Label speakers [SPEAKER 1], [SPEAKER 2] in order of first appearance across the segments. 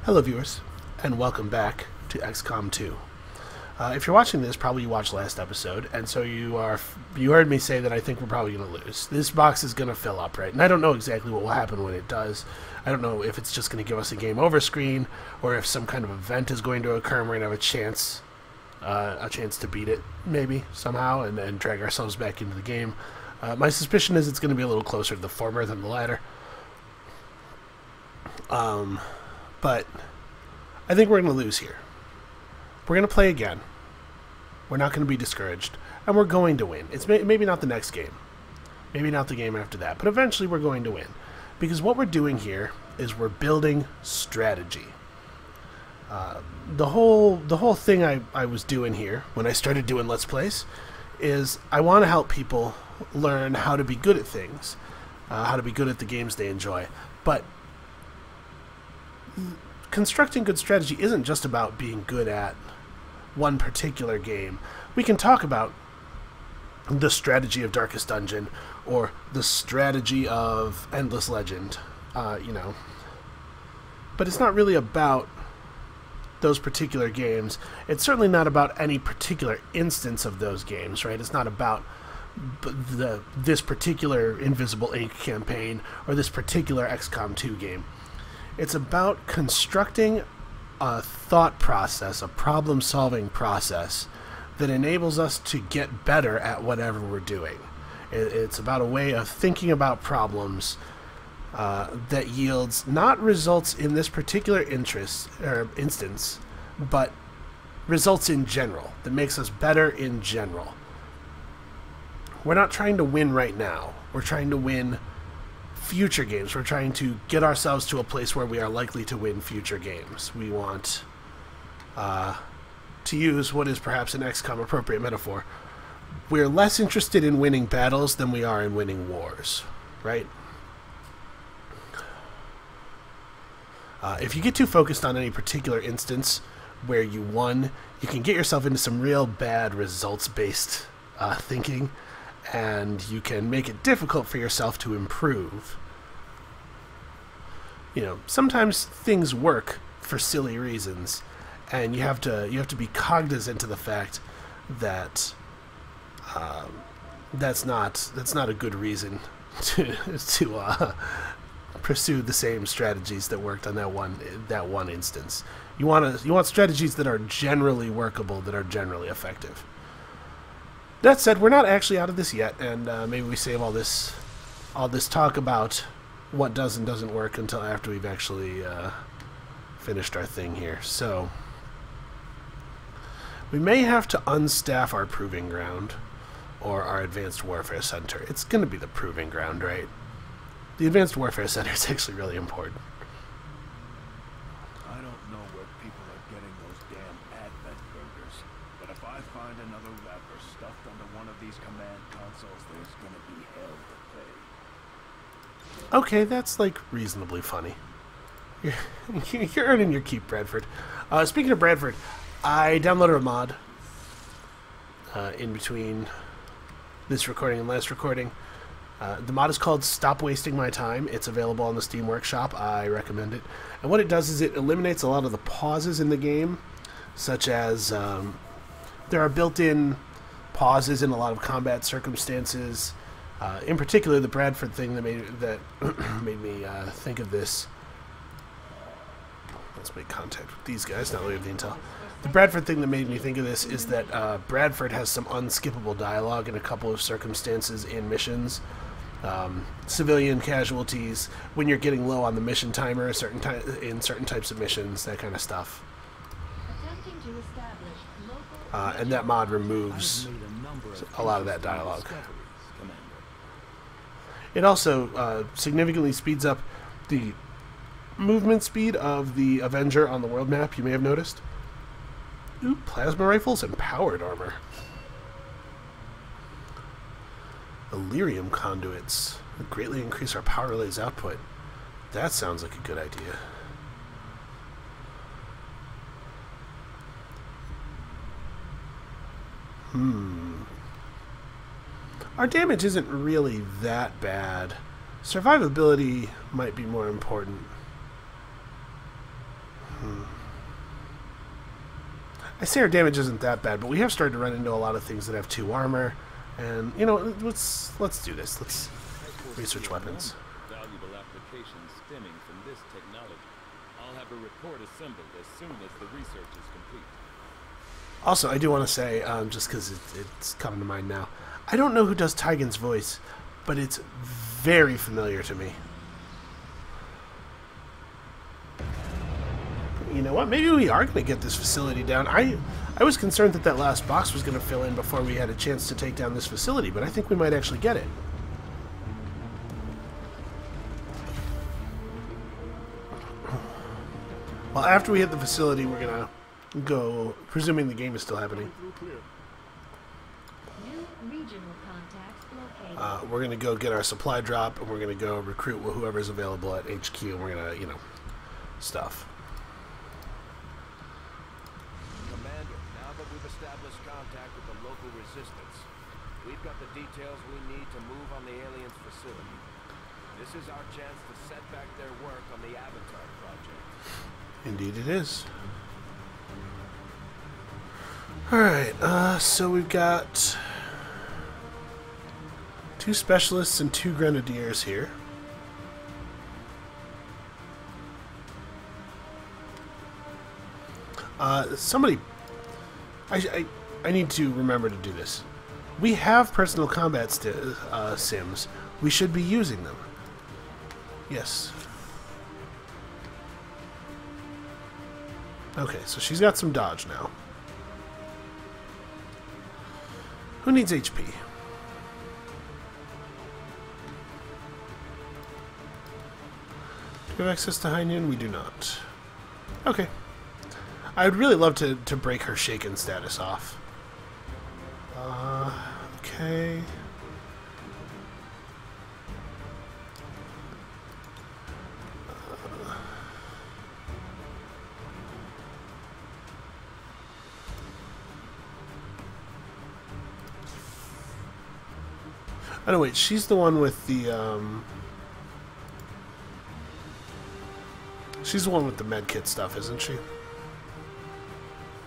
[SPEAKER 1] Hello viewers, and welcome back to XCOM 2. If you're watching this, probably you watched last episode, and so you heard me say that I think we're probably going to lose. This box is going to fill up, right? And I don't know exactly what will happen when it does. I don't know if it's just going to give us a game over screen, or if some kind of event is going to occur and we're going to have a chance to beat it, maybe, somehow, and then drag ourselves back into the game. My suspicion is it's going to be a little closer to the former than the latter. But I think we're going to lose here. We're going to play again. We're not going to be discouraged. And we're going to win. It's maybe not the next game. Maybe not the game after that. But eventually we're going to win. Because what we're doing here is we're building strategy. The whole thing I was doing here when I started doing Let's Plays is I want to help people learn how to be good at things. How to be good at the games they enjoy. But constructing good strategy isn't just about being good at one particular game. We can talk about the strategy of Darkest Dungeon or the strategy of Endless Legend, but it's not really about those particular games. It's certainly not about any particular instance of those games, right? It's not about this particular Invisible Ink campaign or this particular XCOM 2 game. It's about constructing a thought process, a problem-solving process that enables us to get better at whatever we're doing. It's about a way of thinking about problems that yields not results in this particular instance, but results in general, that makes us better in general. We're not trying to win right now. We're trying to win future games. We're trying to get ourselves to a place where we are likely to win future games. We want to use what is perhaps an XCOM appropriate metaphor. We're less interested in winning battles than we are in winning wars, right? If you get too focused on any particular instance where you won, you can get yourself into some real bad results-based thinking, and you can make it difficult for yourself to improve. Sometimes things work for silly reasons, and you have to be cognizant of the fact that that's not a good reason to pursue the same strategies that worked on that one instance. You want strategies that are generally workable, that are generally effective. That said, we're not actually out of this yet, and maybe we save all this talk about what does and doesn't work until after we've actually finished our thing here. So we may have to unstaff our Proving Ground or our Advanced Warfare Center. It's going to be the Proving Ground, right? The Advanced Warfare Center is actually really important.
[SPEAKER 2] I don't know where people are getting those damn Advent burgers, but if I find another wrapper stuffed under one of these command consoles, there's gonna be hell to pay.
[SPEAKER 1] Okay, that's like reasonably funny. You're earning your keep, Bradford. Speaking of Bradford, I downloaded a mod in between this recording and last recording. The mod is called Stop Wasting My Time. It's available on the Steam Workshop. I recommend it. And what it does is it eliminates a lot of the pauses in the game, such as there are built-in pauses in a lot of combat circumstances. In particular, the Bradford thing that made me think of this. Let's make contact with these guys now that we have the intel. The Bradford thing that made me think of this is that Bradford has some unskippable dialogue in a couple of circumstances in missions. Civilian casualties, when you're getting low on the mission timer, in certain types of missions, that kind of stuff. And that mod removes a lot of that dialogue. It also significantly speeds up the movement speed of the Avenger on the world map, you may have noticed. Ooh, plasma rifles and powered armor. Illyrium conduits would greatly increase our power relays output. That sounds like a good idea. Our damage isn't really that bad. Survivability might be more important. I say our damage isn't that bad, but we have started to run into a lot of things that have 2 armor. And, you know, let's do this. Let's research weapons.
[SPEAKER 3] Valuable applications stemming from this technology. I'll have a report assembled as soon as the research is complete.
[SPEAKER 1] Also, I do want to say, just because it's coming to mind now, I don't know who does Tygan's voice, but it's very familiar to me. You know what? Maybe we are going to get this facility down. I was concerned that last box was going to fill in before we had a chance to take down this facility, but I think we might actually get it. Well, after we hit the facility, we're going to go, presuming the game is still happening. We're going to go get our supply drop, and we're going to go recruit whoever's available at HQ, and we're going to, you know, stuff.
[SPEAKER 2] Commander, now that we've established contact with the local resistance, we've got the details we need to move on the aliens' facility. This is our chance to set back their work on the Avatar project.
[SPEAKER 1] Indeed it is. Alright, so we've got 2 specialists and 2 grenadiers here. Somebody... I need to remember to do this. We have personal combat sims. We should be using them. Yes. Okay, so she's got some dodge now. Who needs HP? Do we have access to High Noon? We do not. Okay. I'd really love to break her shaken status off. Okay. Oh no, wait, she's the one with the, she's the one with the medkit stuff, isn't she?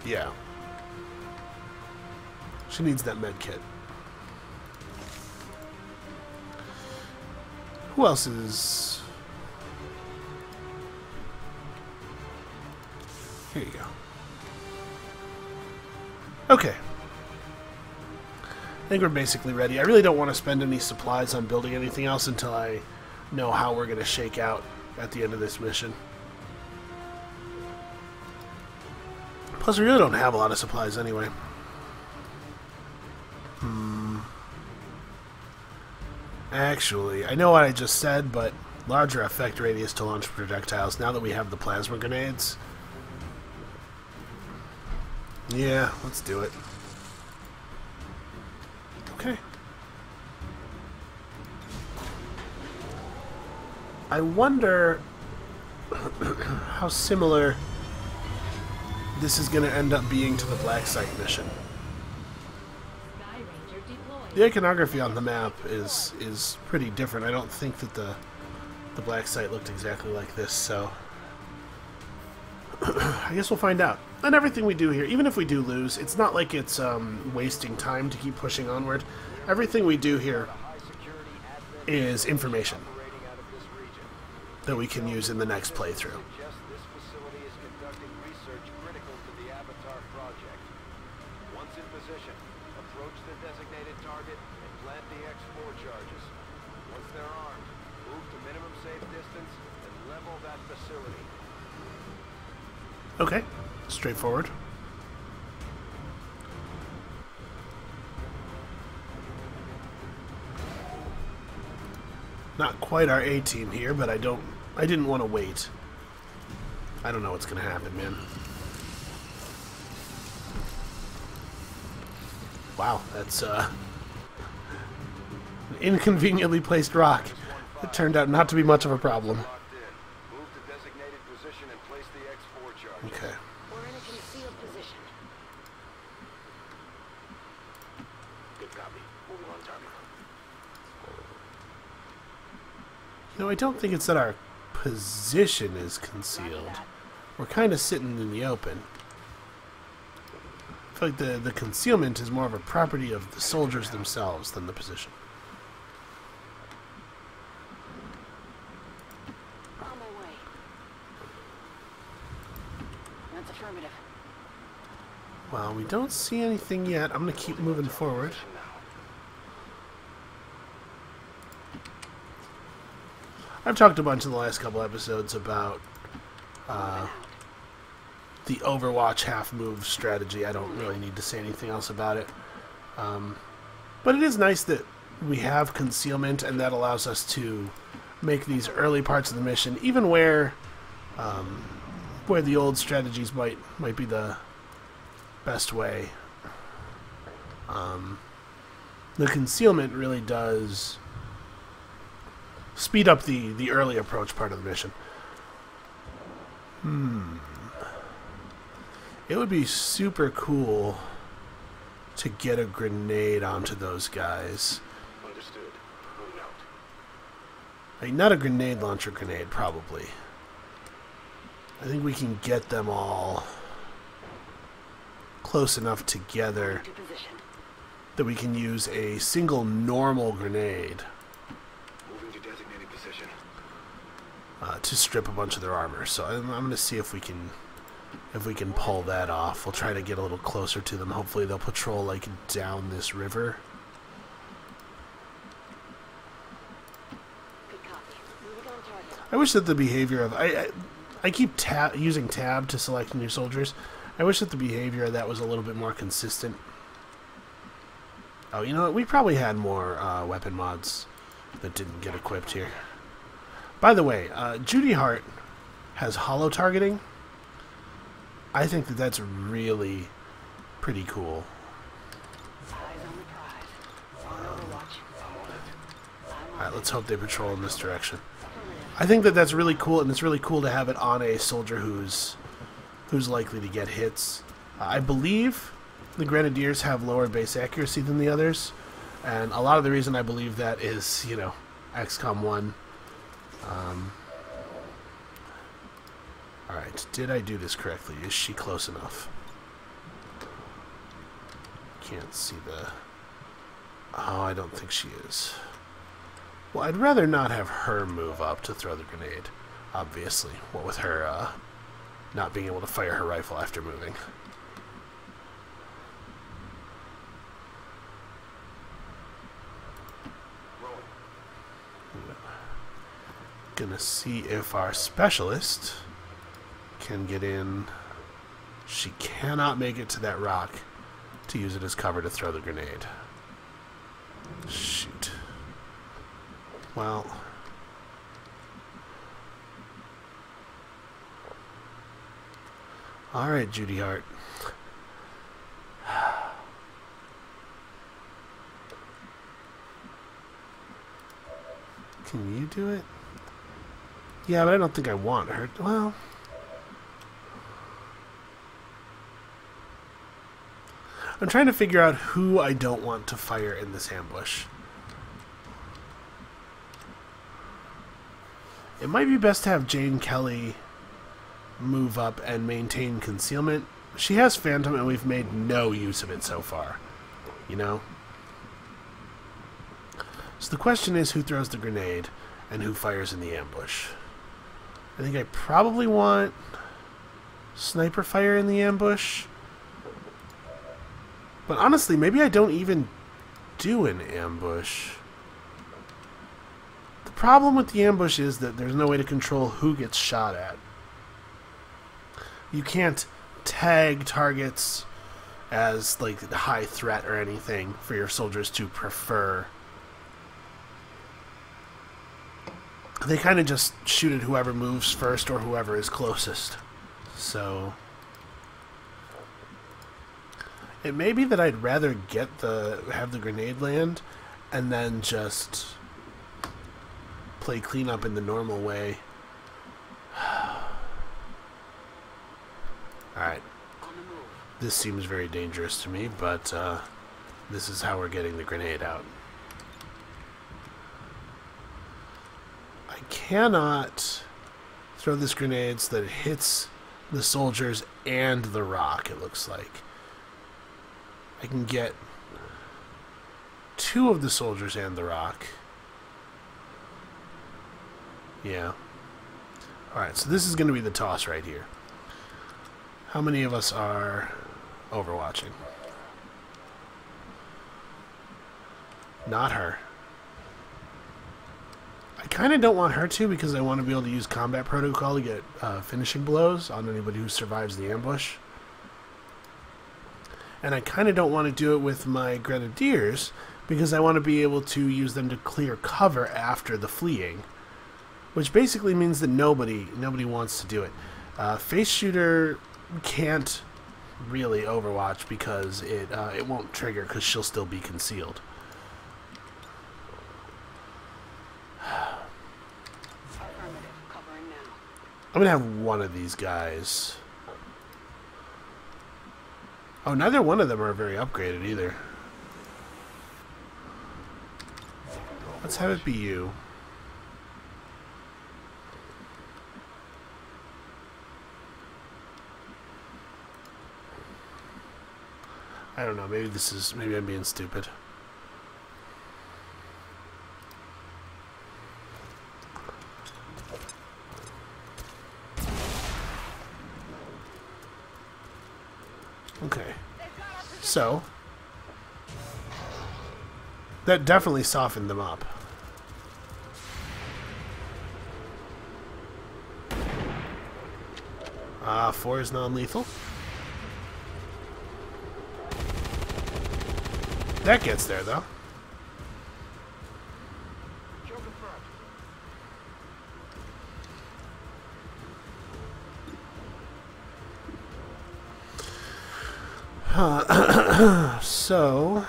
[SPEAKER 1] Yeah. She needs that medkit. Who else is... Here you go. Okay. I think we're basically ready. I really don't want to spend any supplies on building anything else until I know how we're going to shake out at the end of this mission. Plus, we really don't have a lot of supplies anyway. Actually, I know what I just said, but larger effect radius to launch projectiles. Now that we have the plasma grenades. Yeah, let's do it. Okay. I wonder how similar this is going to end up being to the Black Site mission. The iconography on the map is pretty different. I don't think that the Black Site looked exactly like this, so I guess we'll find out. And everything we do here, even if we do lose, it's not like it's wasting time to keep pushing onward. Everything we do here is information that we can use in the next playthrough. Okay, straightforward. Not quite our A team here, but I didn't want to wait. I don't know what's gonna happen, man. Wow, that's an inconveniently placed rock. It turned out not to be much of a problem. Okay.
[SPEAKER 4] We're in a concealed position.
[SPEAKER 2] Good copy. Moving on target.
[SPEAKER 1] You know, I don't think it's that our position is concealed. We're kind of sitting in the open. I feel like the concealment is more of a property of the soldiers themselves than the position.
[SPEAKER 4] On my way. That's affirmative.
[SPEAKER 1] Well, we don't see anything yet. I'm going to keep moving forward. I've talked a bunch in the last couple episodes about the Overwatch half-move strategy. I don't really need to say anything else about it. But it is nice that we have concealment, and that allows us to make these early parts of the mission, even where the old strategies might be the best way. The concealment really does speed up the early approach part of the mission. It would be super cool to get a grenade onto those guys.
[SPEAKER 2] Understood. Moving out.
[SPEAKER 1] Like, not a grenade launcher grenade, probably. I think we can get them all close enough together
[SPEAKER 4] To position.
[SPEAKER 1] that we can use a single normal grenade
[SPEAKER 2] Moving to designated position.
[SPEAKER 1] to strip a bunch of their armor. So I'm going to see if we can pull that off. We'll try to get a little closer to them. Hopefully they'll patrol like down this river.
[SPEAKER 4] Good copy. Moving on target.
[SPEAKER 1] I wish that the behavior of I keep using tab to select new soldiers. I wish that the behavior of that was a little bit more consistent. Oh, you know what? We probably had more weapon mods that didn't get equipped here. By the way, Judy Hart has holo targeting. I think that that's really pretty cool.
[SPEAKER 4] Eyes on the prize. On Overwatch.
[SPEAKER 1] Alright, let's hope they patrol in this direction. I think that that's really cool, and it's really cool to have it on a soldier who's likely to get hits. I believe the Grenadiers have lower base accuracy than the others, and a lot of the reason I believe that is, you know, XCOM 1. Alright, did I do this correctly? Is she close enough? Can't see the... Oh, I don't think she is. Well, I'd rather not have her move up to throw the grenade, obviously. What with her not being able to fire her rifle after moving. Gonna see if our specialist can get in. She cannot make it to that rock to use it as cover to throw the grenade. Shoot. Well, alright, Judy Hart. Can you do it? Yeah, but I don't think I want her. Well, I'm trying to figure out who I don't want to fire in this ambush. It might be best to have Jane Kelly move up and maintain concealment. She has Phantom, and we've made no use of it so far. You know? So the question is who throws the grenade and who fires in the ambush. I think I probably want sniper fire in the ambush. But honestly, maybe I don't even do an ambush. The problem with the ambush is that there's no way to control who gets shot at. You can't tag targets as like high threat or anything for your soldiers to prefer. They kind of just shoot at whoever moves first or whoever is closest. So it may be that I'd rather have the grenade land and then just play cleanup in the normal way. Alright. This seems very dangerous to me, but this is how we're getting the grenade out. I cannot throw this grenade so that it hits the soldiers and the rock, it looks like. I can get 2 of the soldiers and the rock. Yeah. Alright, so this is going to be the toss right here. How many of us are overwatching? Not her. I kind of don't want her to because I want to be able to use combat protocol to get finishing blows on anybody who survives the ambush. And I kind of don't want to do it with my grenadiers because I want to be able to use them to clear cover after the fleeing. Which basically means that nobody wants to do it. Face shooter can't really overwatch because it won't trigger because she'll still be concealed. I'm gonna have one of these guys. Oh, neither one of them are very upgraded either. Let's have it be you. I don't know, maybe I'm being stupid. Okay. So, that definitely softened them up. Ah, 4 is non-lethal. That gets there, though. So...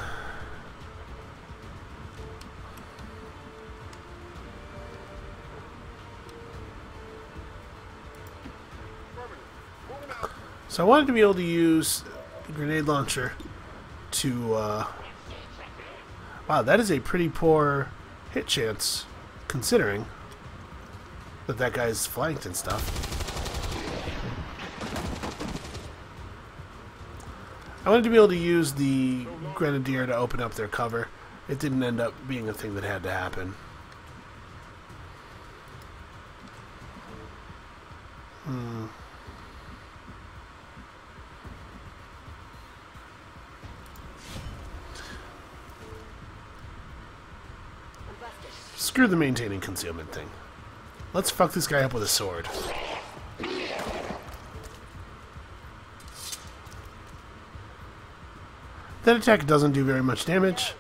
[SPEAKER 1] So I wanted to be able to use the grenade launcher to... Wow, that is a pretty poor hit chance, considering that guy's flanked and stuff. I wanted to be able to use the grenadier to open up their cover. It didn't end up being a thing that had to happen. Screw the maintaining concealment thing. Let's fuck this guy up with a sword. That attack doesn't do very much damage.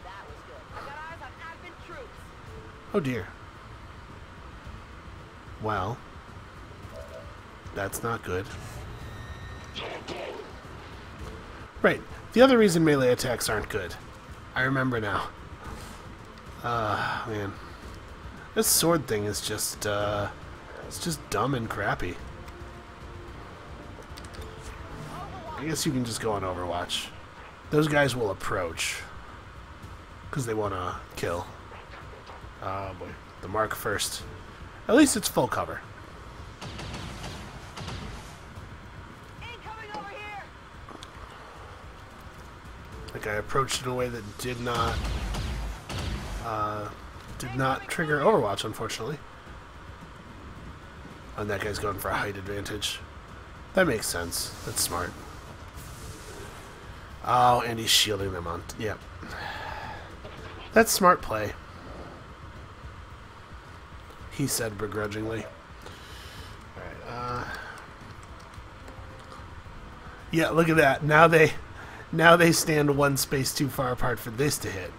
[SPEAKER 1] Oh dear. Well, that's not good. Right. The other reason melee attacks aren't good. I remember now. Man. This sword thing is just, it's just dumb and crappy. I guess you can just go on Overwatch. Those guys will approach. Because they want to kill. Oh boy. The mark first. At least it's full cover. That guy approached in a way that did not trigger Overwatch, unfortunately. And that guy's going for a height advantage. That makes sense. That's smart. Oh, and he's shielding them on... Yep. That's smart play. He said begrudgingly. Alright, yeah, look at that. Now they stand one space too far apart for this to hit.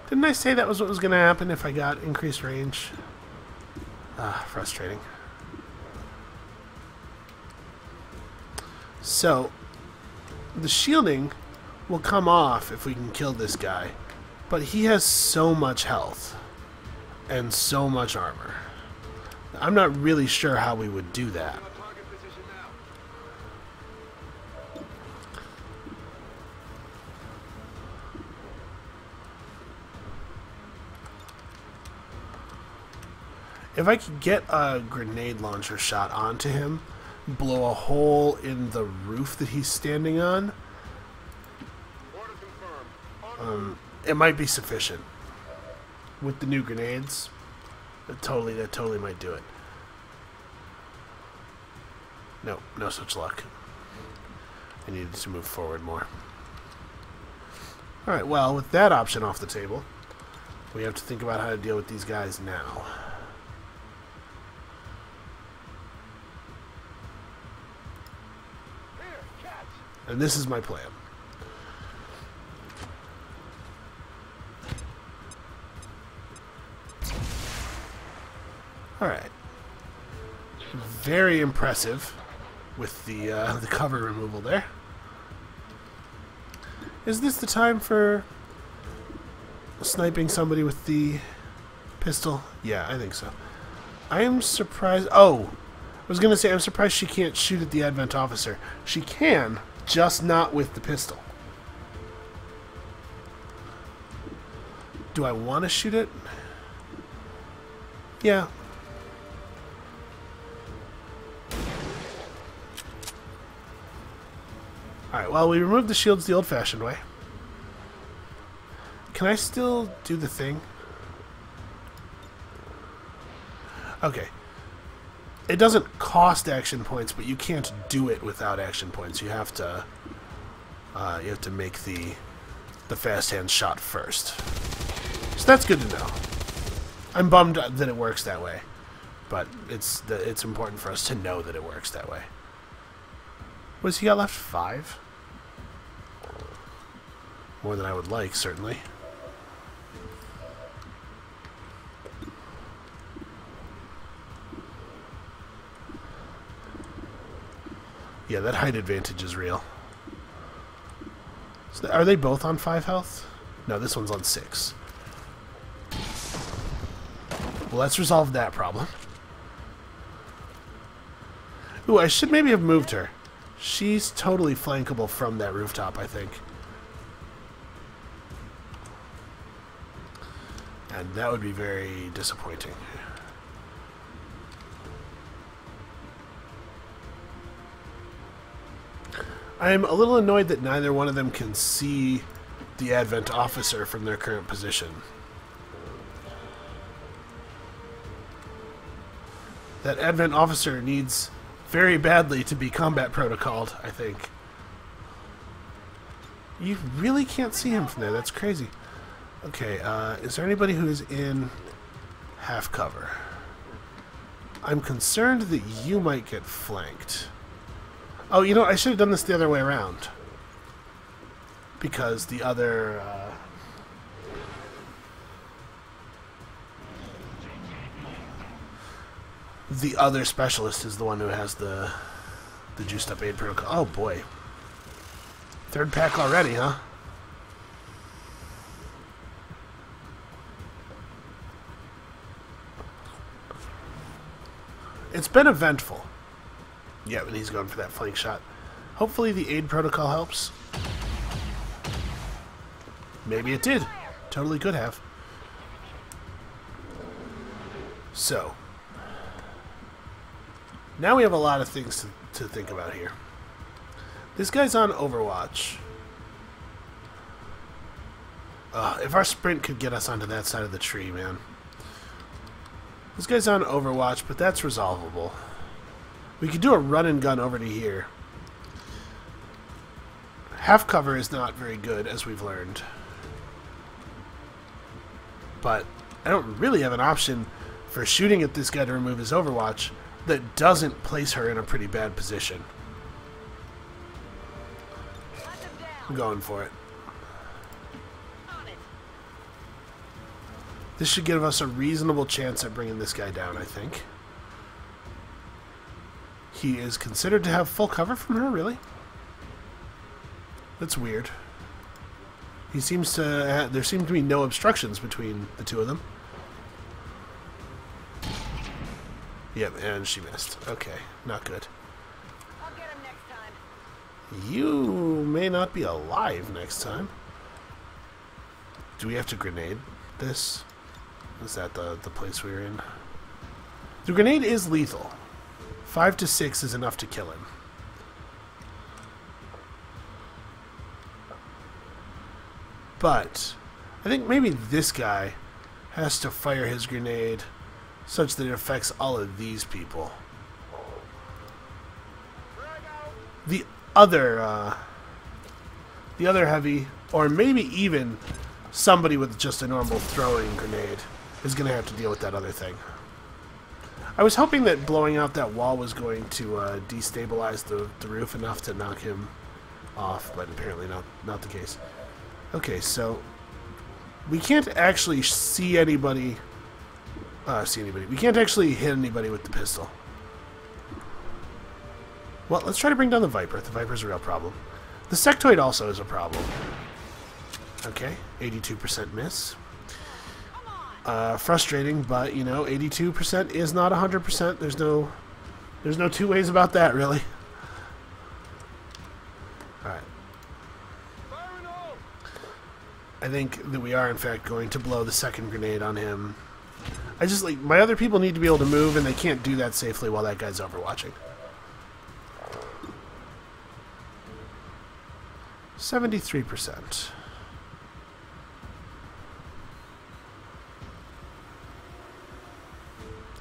[SPEAKER 1] Didn't I say that was what was going to happen if I got increased range? Frustrating. So, the shielding will come off if we can kill this guy. But he has so much health and so much armor. I'm not really sure how we would do that. If I could get a grenade launcher shot onto him, blow a hole in the roof that he's standing on, it might be sufficient. With the new grenades, that totally might do it. No, no such luck. I needed to move forward more. Alright, well, with that option off the table, we have to think about how to deal with these guys now. And this is my plan. Alright. Very impressive with the cover removal there. Is this the time for sniping somebody with the pistol? Yeah, I think so. I am surprised... Oh! I was going to say, I'm surprised she can't shoot at the Advent officer. She can, just not with the pistol. Do I want to shoot it? Yeah. Alright, well, we removed the shields the old-fashioned way. Can I still do the thing? Okay. It doesn't cost action points, but you can't do it without action points. You have to make the fast hand shot first. So that's good to know. I'm bummed that it works that way, but it's important for us to know that it works that way. What has he got left? 5? More than I would like, certainly. Yeah, that height advantage is real. So are they both on 5 health? No, this one's on 6. Well, let's resolve that problem. Ooh, I should maybe have moved her. She's totally flankable from that rooftop, I think. And that would be very disappointing. I'm a little annoyed that neither one of them can see the Advent officer from their current position. That Advent officer needs very badly to be combat protocoled, I think. You really can't see him from there. That's crazy. Okay, is there anybody who is in half cover? I'm concerned that you might get flanked. Oh, you know, I should have done this the other way around. Because the other... the other specialist is the one who has the juiced up aid protocol. Oh boy. 3rd pack already, huh? It's been eventful. Yeah, but he's going for that flank shot. Hopefully the aid protocol helps. Maybe it did. Totally could have. So. Now we have a lot of things to think about here. This guy's on Overwatch. If our sprint could get us onto that side of the tree, man. This guy's on Overwatch, but that's resolvable. We could do a run and gun over to here. Half cover is not very good, as we've learned. But I don't really have an option for shooting at this guy to remove his Overwatch that doesn't place her in a pretty bad position. I'm going for it. This should give us a reasonable chance at bringing this guy down, I think. He is considered to have full cover from her, really? That's weird. He seems to... there seem to be no obstructions between the two of them. Yep, and she missed. Okay, not good.
[SPEAKER 4] I'll get him next time.
[SPEAKER 1] You may not be alive next time. Do we have to grenade this? Is that the place we were in? The grenade is lethal. 5 to 6 is enough to kill him. But I think maybe this guy has to fire his grenade such that it affects all of these people. The other heavy, or maybe even somebody with just a normal throwing grenade, is going to have to deal with that other thing. I was hoping that blowing out that wall was going to destabilize the roof enough to knock him off, but apparently not the case. Okay, so we can't actually see anybody. We can't actually hit anybody with the pistol. Well, let's try to bring down the Viper. The Viper's a real problem. The sectoid also is a problem. Okay, 82% miss. Frustrating, but, you know, 82% is not 100%. There's no two ways about that, really. Alright. I think that we are, in fact, going to blow the second grenade on him. I just, like, my other people need to be able to move, and they can't do that safely while that guy's overwatching. 73%.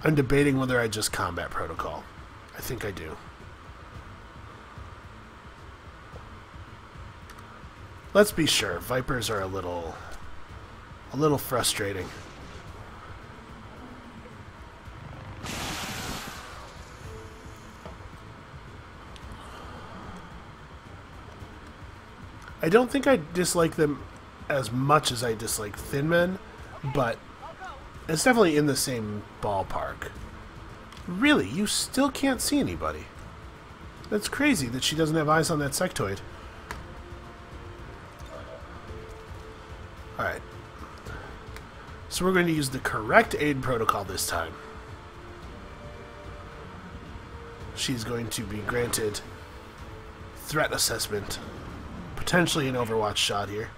[SPEAKER 1] I'm debating whether I just combat protocol. I think I do. Let's be sure. Vipers are a little frustrating. I don't think I dislike them as much as I dislike Thin Men, but it's definitely in the same ballpark. Really, you still can't see anybody. That's crazy that she doesn't have eyes on that sectoid. Alright. So we're going to use the correct aid protocol this time. She's going to be granted threat assessment. Potentially an Overwatch shot here.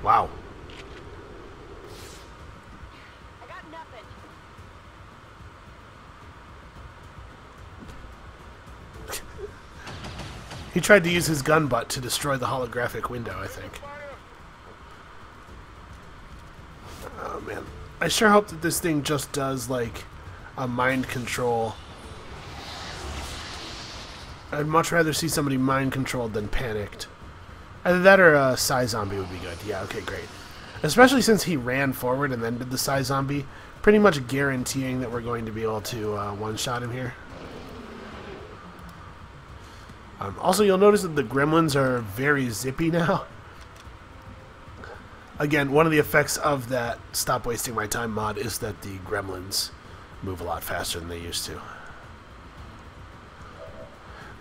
[SPEAKER 1] Wow.
[SPEAKER 4] I got nothing.
[SPEAKER 1] He tried to use his gun butt to destroy the holographic window, I think. Oh, man. I sure hope that this thing just does, like, a mind control. I'd much rather see somebody mind controlled than panicked. Either that or a Psy Zombie would be good. Yeah, okay, great. Especially since he ran forward and then did the Psy Zombie, pretty much guaranteeing that we're going to be able to one-shot him here. Also, you'll notice that the gremlins are very zippy now. Again, one of the effects of that Stop Wasting My Time mod is that the gremlins move a lot faster than they used to.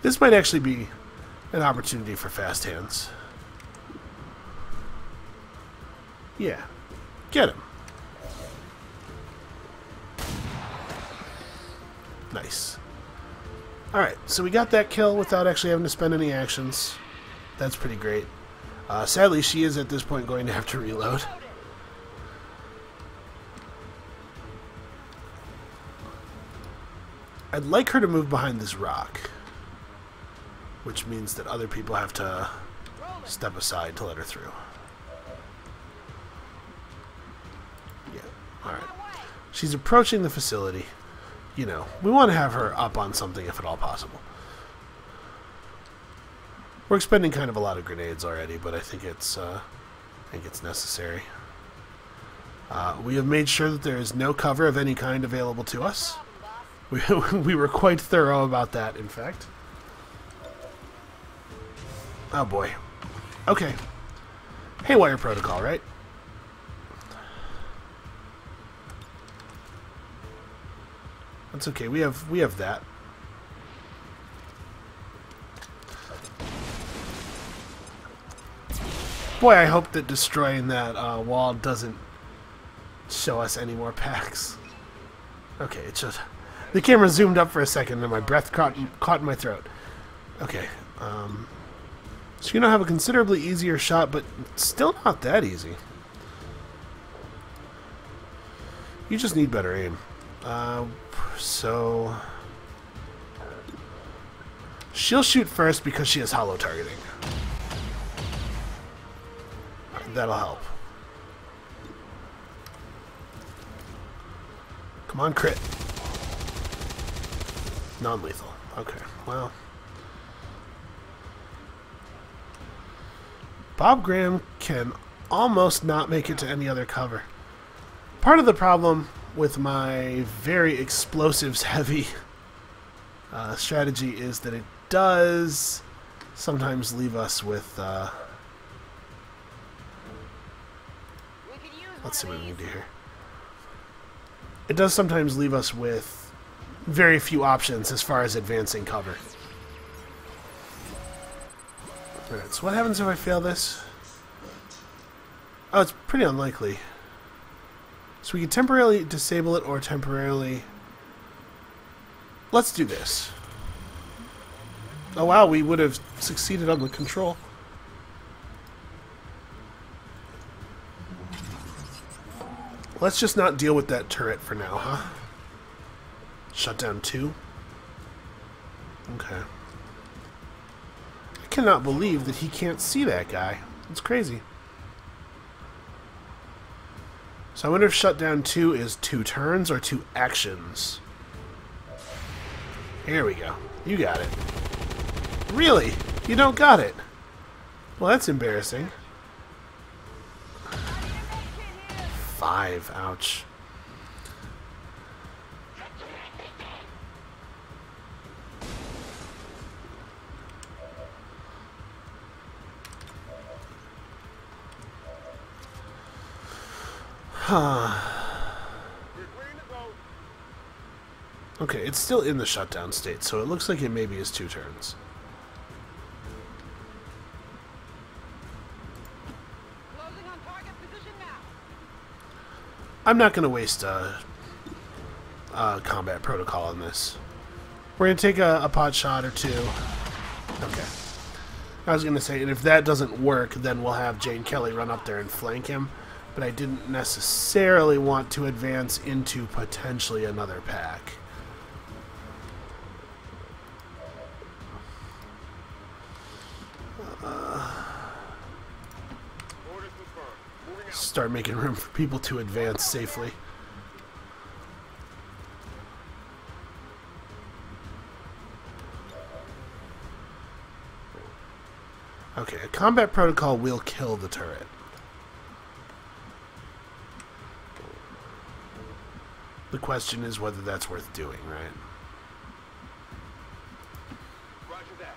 [SPEAKER 1] This might actually be an opportunity for fast hands. Yeah. Get him. Nice. Alright, so we got that kill without actually having to spend any actions. That's pretty great. Sadly, she is at this point going to have to reload. I'd like her to move behind this rock, which means that other people have to step aside to let her through. Yeah, alright. She's approaching the facility. You know, we want to have her up on something if at all possible. We're expending kind of a lot of grenades already, but I think it's necessary. We have made sure that there is no cover of any kind available to us. We were quite thorough about that, in fact. Oh boy. Okay. Haywire protocol, right? That's okay. We have that. Boy, I hope that destroying that wall doesn't show us any more packs. Okay, it should. The camera zoomed up for a second and my breath caught in my throat. Okay. So you now have a considerably easier shot, but still not that easy. You just need better aim. So... She'll shoot first because she has hollow targeting. That'll help. Come on, crit. Non-lethal. Okay, well... Bob Graham can almost not make it to any other cover. Part of the problem with my very explosives-heavy strategy is that it does sometimes leave us with... let's see what we can do here. It does sometimes leave us with very few options as far as advancing cover. Alright, so what happens if I fail this? Oh, it's pretty unlikely. So we can temporarily disable it or temporarily... Let's do this. Oh wow, we would have succeeded on the control. Let's just not deal with that turret for now, huh? Shut down 2. Okay. I cannot believe that he can't see that guy. It's crazy. So I wonder if shutdown 2 is 2 turns or 2 actions. Here we go. You got it. Really? You don't got it? Well, that's embarrassing. 5. Ouch. Okay, it's still in the shutdown state, so it looks like it maybe is 2 turns.
[SPEAKER 4] Closing on target position now.
[SPEAKER 1] I'm not going to waste a combat protocol on this. We're going to take a pot shot or 2. Okay. I was going to say, and if that doesn't work, then we'll have Jane Kelly run up there and flank him. But I didn't necessarily want to advance into potentially another pack. Start making room for people to advance safely. Okay, a combat protocol will kill the turret. The question is whether that's worth doing, right?
[SPEAKER 2] Roger that.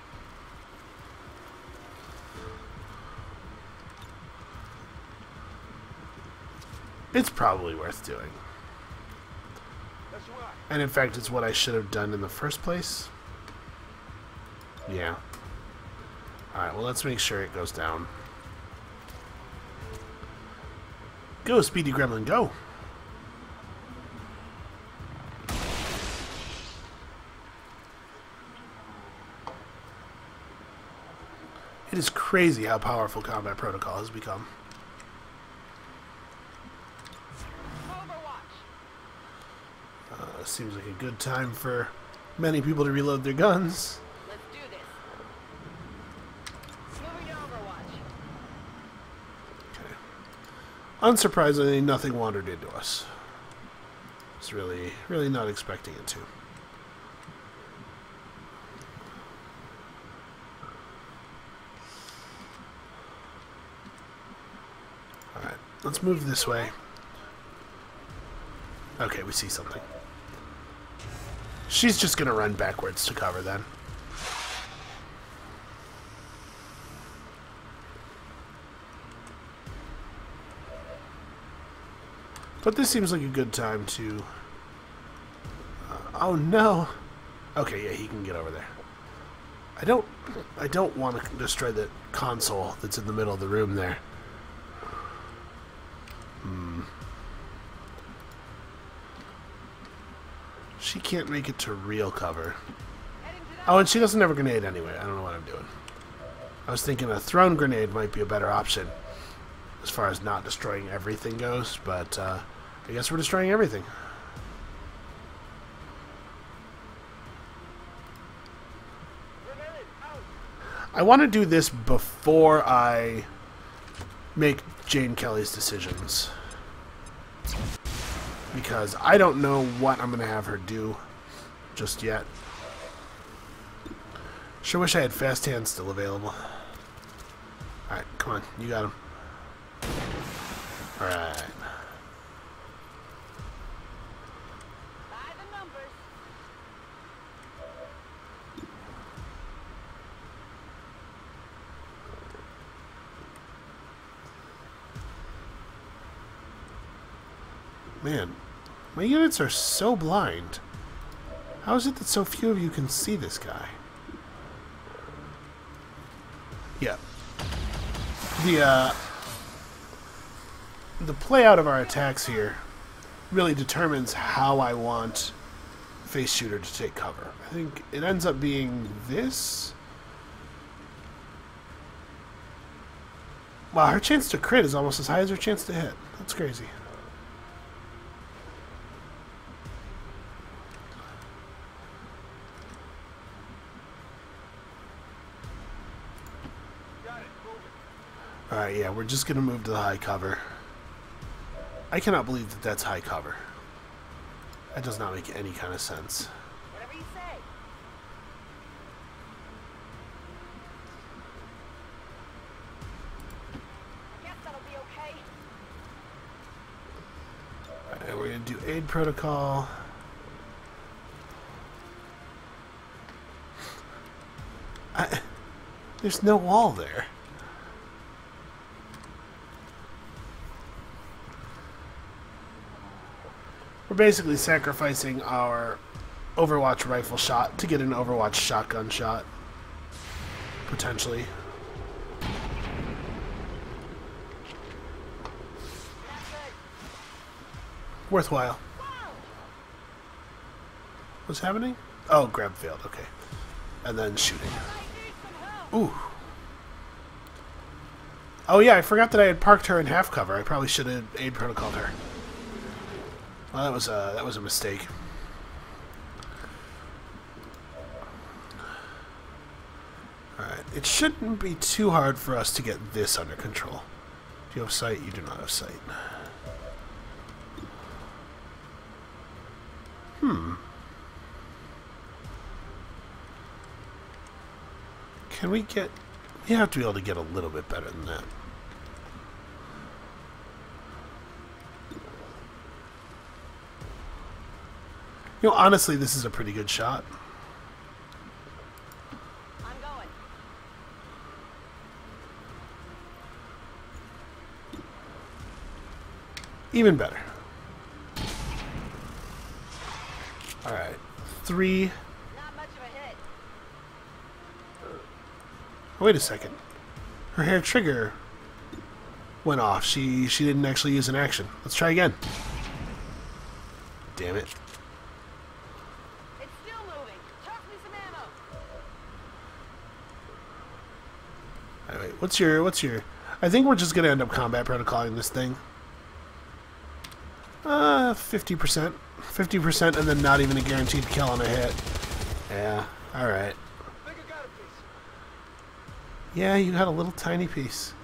[SPEAKER 1] It's probably worth doing.
[SPEAKER 2] That's right.
[SPEAKER 1] And in fact, it's what I should have done in the first place. Yeah. Alright, well, let's make sure it goes down. Go, Speedy Gremlin, go! It is crazy how powerful combat protocol has become. Seems like a good time for many people to reload their guns.
[SPEAKER 4] Let's do this. Moving to Overwatch.
[SPEAKER 1] Okay. Unsurprisingly, nothing wandered into us. I was really not expecting it to. Alright, let's move this way. Okay, we see something. She's just going to run backwards to cover then. But this seems like a good time to... oh no! Okay, yeah, he can get over there. I don't want to destroy the console that's in the middle of the room there. She can't make it to real cover. Oh, and she doesn't have a grenade anyway. I don't know what I'm doing. I was thinking a thrown grenade might be a better option as far as not destroying everything goes, but I guess we're destroying everything. I want to do this before I make Jane Kelly's decisions. Because I don't know what I'm going to have her do just yet. Sure wish I had fast hands still available. Alright, come on. You got him. Alright.
[SPEAKER 4] By the numbers.
[SPEAKER 1] Man, my units are so blind. How is it that so few of you can see this guy? Yeah. The play out of our attacks here really determines how I want Face Shooter to take cover. I think it ends up being this. Wow, her chance to crit is almost as high as her chance to hit. That's crazy. Alright, yeah, we're just going to move to the high cover. I cannot believe that that's high cover. That does not make any kind of sense.
[SPEAKER 4] Whatever you say. I guess that'll be okay.
[SPEAKER 1] Alright, we're going to do aid protocol. There's no wall there. We're basically sacrificing our Overwatch rifle shot to get an Overwatch shotgun shot. Potentially. Worthwhile. What's happening? Oh, grab failed. Okay. And then shooting. Ooh. Oh yeah, I forgot that I had parked her in half cover. I probably should have aid protocoled her. Well, that was a mistake. Alright, it shouldn't be too hard for us to get this under control. Do you have sight? You do not have sight. Can we get... You have to be able to get a little bit better than that. You know, honestly, this is a pretty good shot.
[SPEAKER 4] I'm going.
[SPEAKER 1] Even better. Alright. 3.
[SPEAKER 4] Not much of a hit.
[SPEAKER 1] Oh, wait a second. Her hair trigger went off. She didn't actually use an action. Let's try again. Damn it.
[SPEAKER 4] It's still moving. Toss me some ammo.
[SPEAKER 1] Alright, what's your... I think we're just going to end up combat protocoling this thing. 50%. 50% and then not even a guaranteed kill on a hit. Yeah, alright. Yeah, you had a little tiny piece.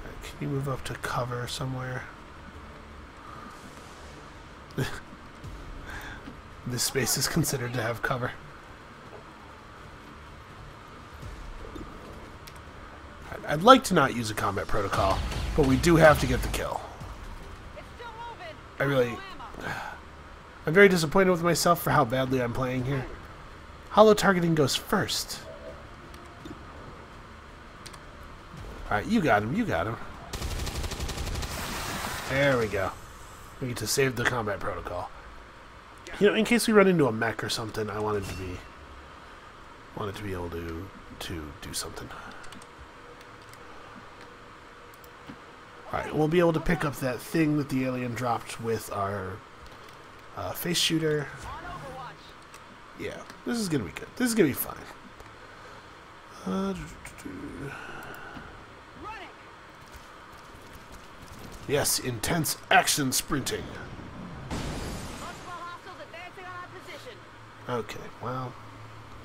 [SPEAKER 1] Right, can you move up to cover somewhere? This space is considered to have cover. I'd like to not use a combat protocol, but we do have to get the kill.
[SPEAKER 4] It's still moving.
[SPEAKER 1] I really... I'm very disappointed with myself for how badly I'm playing here. Hollow targeting goes first. Alright, you got him, you got him. There we go. We get to save the combat protocol. You know, in case we run into a mech or something, I wanted to be able to do something. Alright, we'll be able to pick up that thing that the alien dropped with our face shooter. Yeah, this is gonna be good. This is gonna be fine.
[SPEAKER 4] Running.
[SPEAKER 1] Yes, intense action sprinting.
[SPEAKER 4] Multiple hostiles advancing on our position.
[SPEAKER 1] Okay, well,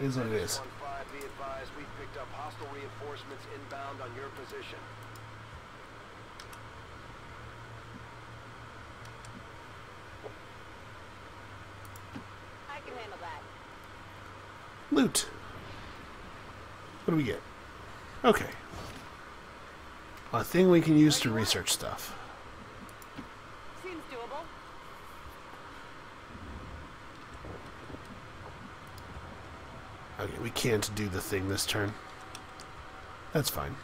[SPEAKER 1] it is what it is.
[SPEAKER 2] 1-5, be advised, we've picked up hostile reinforcements inbound on your position.
[SPEAKER 4] I can handle that.
[SPEAKER 1] Loot. What do we get? Okay. A thing we can use to research stuff.
[SPEAKER 4] Seems doable.
[SPEAKER 1] Okay, we can't do the thing this turn. That's fine.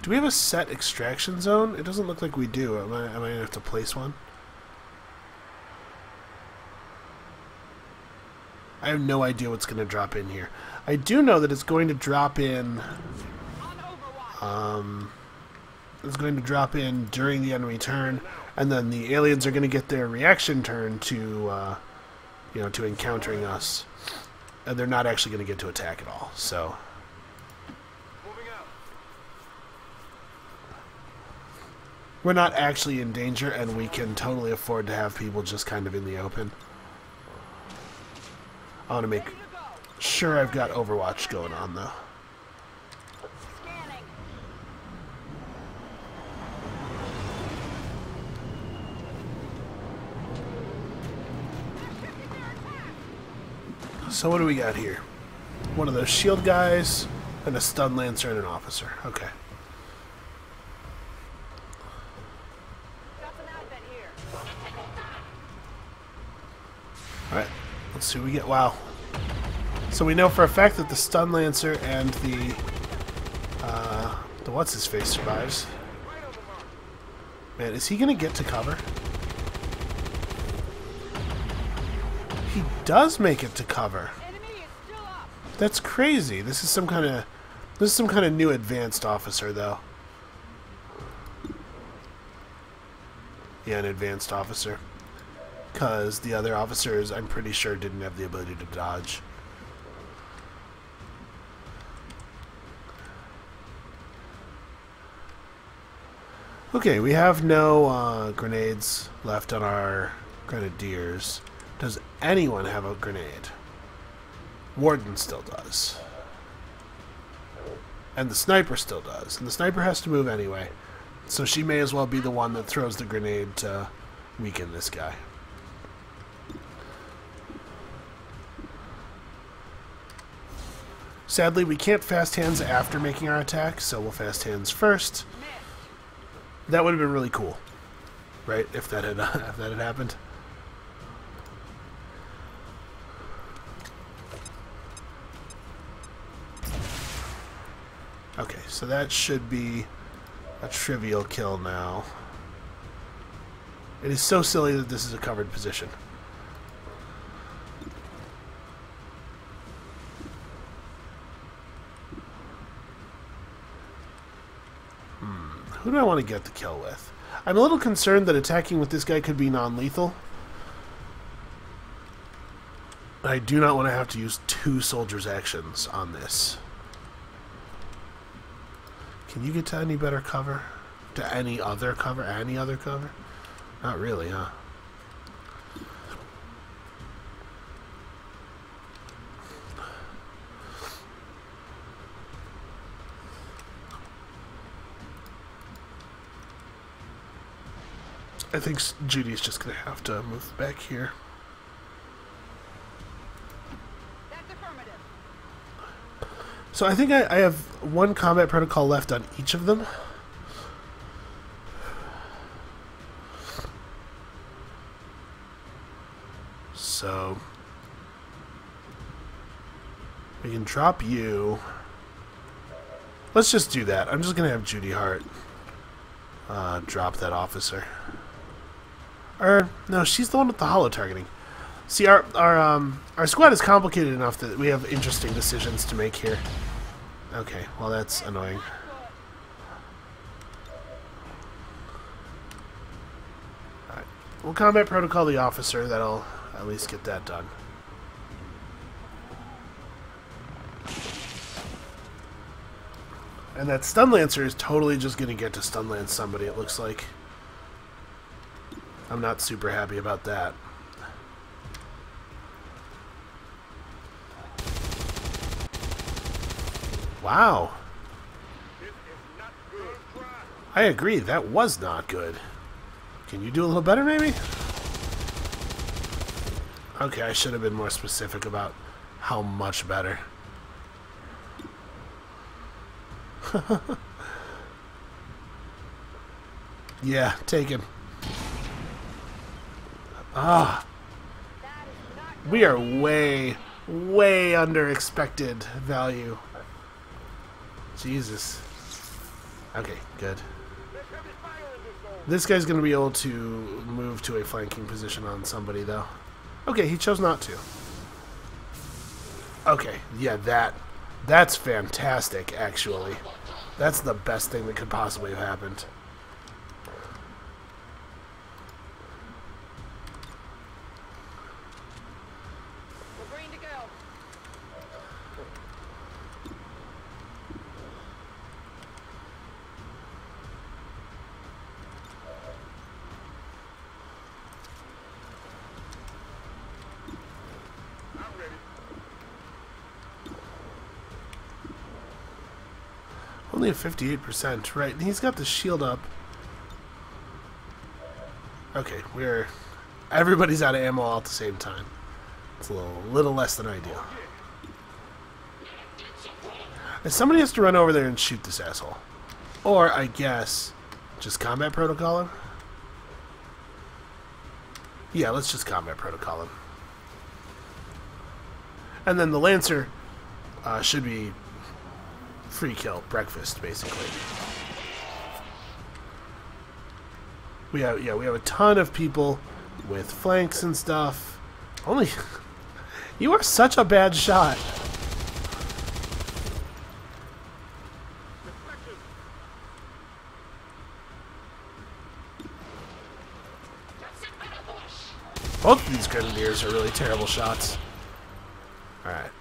[SPEAKER 1] Do we have a set extraction zone? It doesn't look like we do. Am I gonna have to place one? I have no idea what's going to drop in here. I do know that it's going to drop in. It's going to drop in during the enemy turn, and then the aliens are going to get their reaction turn to, to encountering us, and they're not actually going to get to attack at all. So.
[SPEAKER 2] Moving out.
[SPEAKER 1] We're not actually in danger, and we can totally afford to have people just kind of in the open. I want to make sure I've got Overwatch going on, though.
[SPEAKER 4] Scanning.
[SPEAKER 1] So what do we got here? One of those shield guys, and a stun lancer, and an officer. Okay.
[SPEAKER 4] Got some advent here.
[SPEAKER 1] Alright. Let's see what we get. Wow. So we know for a fact that the stun lancer and the what's his face survives. Man, is he gonna get to cover? He does make it to cover.
[SPEAKER 4] Enemy is still up.
[SPEAKER 1] That's crazy. This is some kind of new advanced officer, though. Yeah, an advanced officer. Because the other officers, I'm pretty sure, didn't have the ability to dodge. Okay, we have no grenades left on our grenadiers. Does anyone have a grenade? Warden still does. And the sniper still does. And the sniper has to move anyway. So she may as well be the one that throws the grenade to weaken this guy. Sadly, we can't fast hands after making our attack, so we'll fast hands first. That would have been really cool, right? If that had happened. Okay, so that should be a trivial kill now. It is so silly that this is a covered position. Who do I want to get the kill with? I'm a little concerned that attacking with this guy could be non-lethal. I do not want to have to use 2 soldiers' actions on this. Can you get to any better cover? To any other cover? Any other cover? Not really, huh? I think Judy's just going to have to move back here.
[SPEAKER 4] That's affirmative.
[SPEAKER 1] So I think I have 1 combat protocol left on each of them. So we can drop you. Let's just do that. I'm just going to have Judy Hart drop that officer. Or, no, she's the one with the holo targeting. See, our squad is complicated enough that we have interesting decisions to make here. Okay, well that's annoying. Alright. We'll combat protocol the officer, that'll at least get that done. And that stun lancer is totally just gonna get to stun lance somebody, it looks like. I'm not super happy about that. Wow. I agree, that was not good. Can you do a little better, maybe? Okay, I should have been more specific about how much better. Yeah, take him. Ah. We are way, way under expected value. Jesus. Okay, good. This guy's going to be able to move to a flanking position on somebody, though. Okay, he chose not to. Okay, yeah, that's fantastic, actually. That's the best thing that could possibly have happened.
[SPEAKER 4] We're green to go.
[SPEAKER 1] Only a 58%, right? And he's got the shield up. Okay, everybody's out of ammo all at the same time. It's a little less than ideal. And somebody has to run over there and shoot this asshole. Or, I guess, just combat protocol him? Yeah, let's just combat protocol him. And then the Lancer should be free kill, breakfast, basically. We have a ton of people with flanks and stuff. Only you are such a bad shot. Both of these grenadiers are really terrible shots. All right.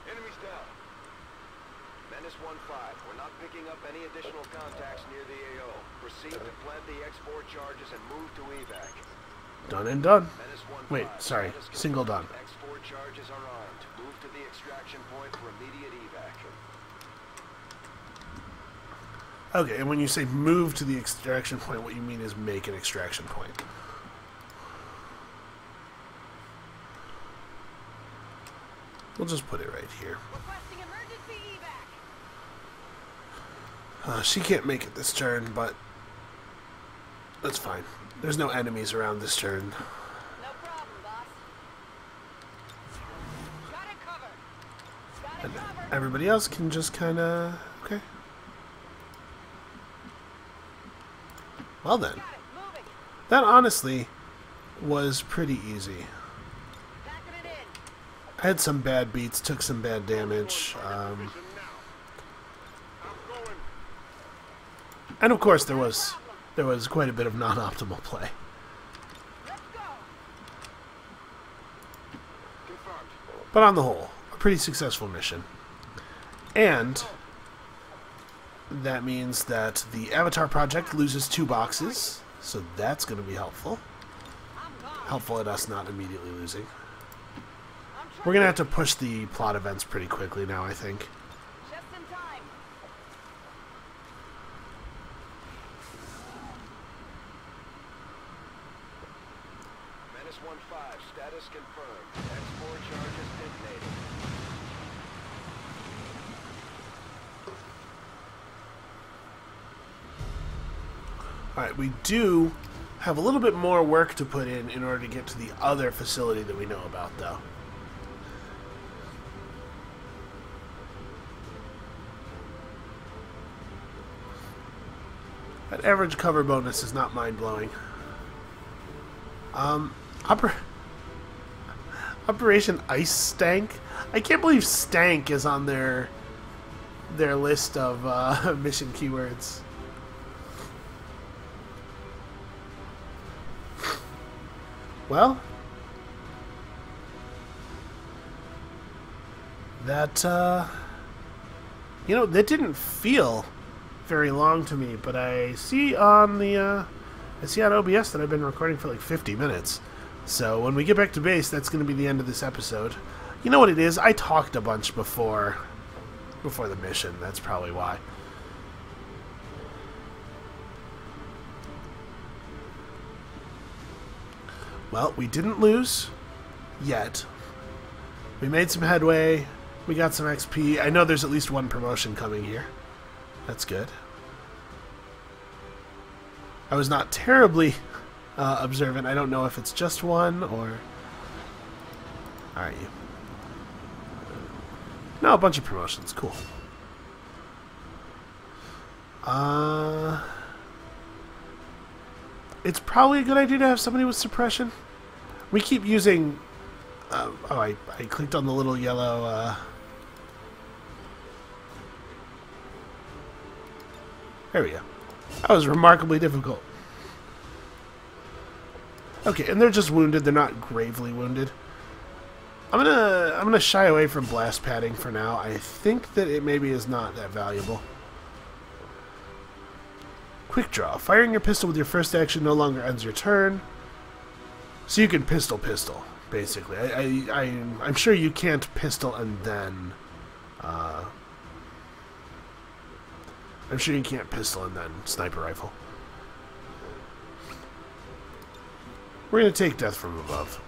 [SPEAKER 2] Enemies down. Menace 1-5. We're not picking up any additional contacts near the AO. Proceed to plant the export charges and move to evac.
[SPEAKER 1] Done and done.
[SPEAKER 2] Menace 1-5.
[SPEAKER 1] Wait, sorry. Single done.
[SPEAKER 2] Export charges are armed. Move to the extraction point for immediate evac.
[SPEAKER 1] Okay, and when you say move to the extraction point, what you mean is make an extraction point. We'll just put it right here.
[SPEAKER 4] Requesting emergency evac.
[SPEAKER 1] She can't make it this turn, but that's fine. There's no enemies around this turn.
[SPEAKER 4] No problem, boss. Got it covered. Got
[SPEAKER 1] And
[SPEAKER 4] it covered.
[SPEAKER 1] everybody else can just kind of... Okay. Well then.
[SPEAKER 4] Got it. Moving.
[SPEAKER 1] That honestly was pretty easy.
[SPEAKER 4] Packing it in.
[SPEAKER 1] I had some bad beats, took some bad damage. And of course there was quite a bit of non-optimal play.
[SPEAKER 4] Let's go.
[SPEAKER 2] Confirmed.
[SPEAKER 1] But on the whole, a pretty successful mission. And that means that the Avatar project loses 2 boxes, so that's going to be helpful.
[SPEAKER 4] I'm gone.
[SPEAKER 1] Helpful at us not immediately losing.
[SPEAKER 4] I'm
[SPEAKER 1] We're going to have to push the plot events pretty quickly now, I think.
[SPEAKER 4] just in time.
[SPEAKER 2] Menace 1-5. Status confirmed. Export charges detonated.
[SPEAKER 1] Alright, we do have a little bit more work to put in order to get to the other facility that we know about, though. That average cover bonus is not mind-blowing. Operation Ice Stank. I can't believe stank is on their list of mission keywords. Well, that you know, that didn't feel very long to me, but I see on OBS that I've been recording for like 50 minutes. So when we get back to base, that's going to be the end of this episode. You know what it is? I talked a bunch before the mission. That's probably why. Well, we didn't lose yet. We made some headway. We got some XP. I know there's at least one promotion coming here. That's good. I was not terribly observant. I don't know if it's just one or... Alright, you. No, a bunch of promotions. Cool. It's probably a good idea to have somebody with suppression. We keep using... oh, I clicked on the little yellow... There we go. That was remarkably difficult. Okay, and they're just wounded. They're not gravely wounded. I'm gonna shy away from blast padding for now. I think that it maybe is not that valuable. Quick draw. Firing your pistol with your first action no longer ends your turn. So you can pistol, basically. I'm sure you can't pistol and then... I'm sure you can't pistol and then sniper rifle. We're going to take death from above.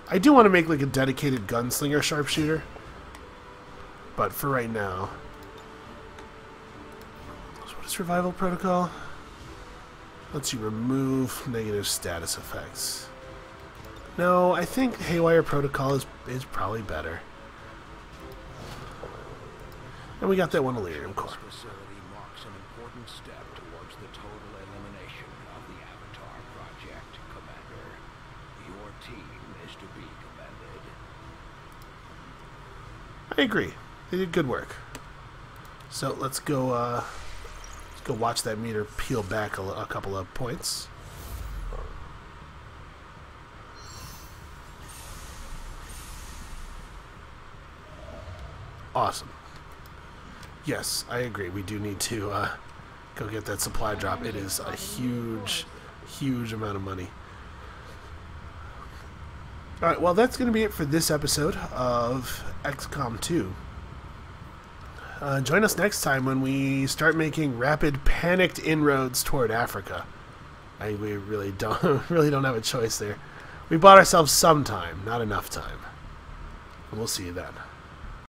[SPEAKER 1] I do want to make like a dedicated gunslinger sharpshooter. But for right now... So what is revival protocol? Lets you remove negative status effects. No, I think haywire protocol is probably better. And we got that one Elerium core.
[SPEAKER 2] This facility marks an important step towards the total elimination of the Avatar Project, Commander. Your team is to be commended.
[SPEAKER 1] I agree. They did good work. So let's go watch that meter peel back a couple of points. Awesome. Yes, I agree. We do need to go get that supply drop. It is a huge, huge amount of money. Alright, well, that's going to be it for this episode of XCOM 2. Join us next time when we start making rapid, panicked inroads toward Africa. We really don't have a choice there. We bought ourselves some time, not enough time. And we'll see you then.